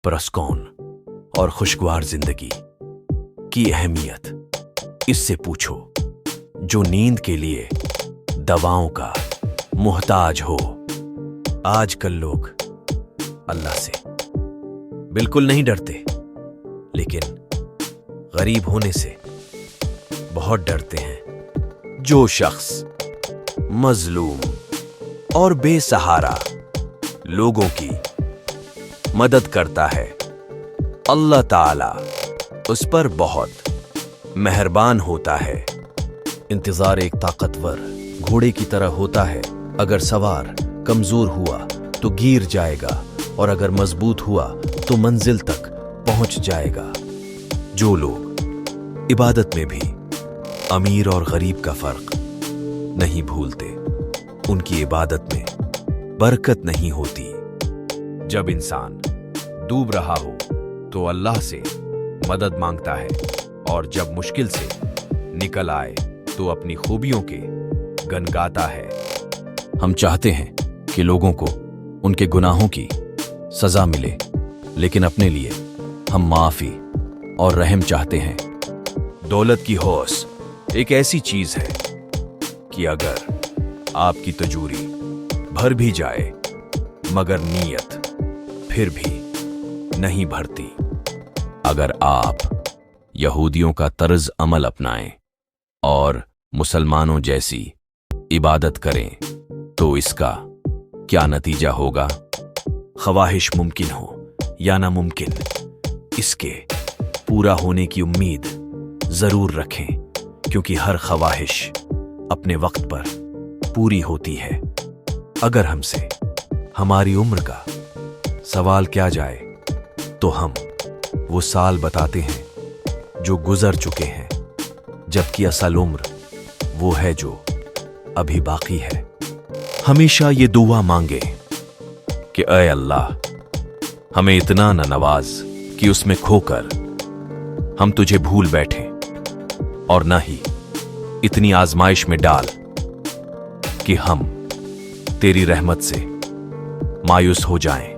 सरपरस्त कौन और खुशगवार जिंदगी की अहमियत इससे पूछो जो नींद के लिए दवाओं का मुहताज हो। आजकल लोग अल्लाह से बिल्कुल नहीं डरते, लेकिन गरीब होने से बहुत डरते हैं। जो शख्स मजलूम और बेसहारा लोगों की मदद करता है, अल्लाह ताला उस पर बहुत मेहरबान होता है। इंतजार एक ताकतवर घोड़े की तरह होता है। अगर सवार कमजोर हुआ तो गिर जाएगा, और अगर मजबूत हुआ तो मंजिल तक पहुंच जाएगा। जो लोग इबादत में भी अमीर और गरीब का फर्क नहीं भूलते, उनकी इबादत में बरकत नहीं होती। जब इंसान डूब रहा हो तो अल्लाह से मदद मांगता है, और जब मुश्किल से निकल आए तो अपनी खूबियों के गन गाता है। हम चाहते हैं कि लोगों को उनके गुनाहों की सजा मिले, लेकिन अपने लिए हम माफी और रहम चाहते हैं। दौलत की हौस एक ऐसी चीज है कि अगर आपकी तजूरी भर भी जाए मगर नीयत फिर भी नहीं भरती। अगर आप यहूदियों का तर्ज अमल अपनाएं और मुसलमानों जैसी इबादत करें तो इसका क्या नतीजा होगा? ख्वाहिश मुमकिन हो या नामुमकिन, इसके पूरा होने की उम्मीद जरूर रखें, क्योंकि हर ख्वाहिश अपने वक्त पर पूरी होती है। अगर हमसे हमारी उम्र का सवाल किया जाए तो हम वो साल बताते हैं जो गुजर चुके हैं, जबकि असल उम्र वो है जो अभी बाकी है। हमेशा ये दुआ मांगे कि ऐ अल्लाह, हमें इतना न नवाज कि उसमें खोकर हम तुझे भूल बैठें, और न ही इतनी आजमाइश में डाल कि हम तेरी रहमत से मायूस हो जाएं।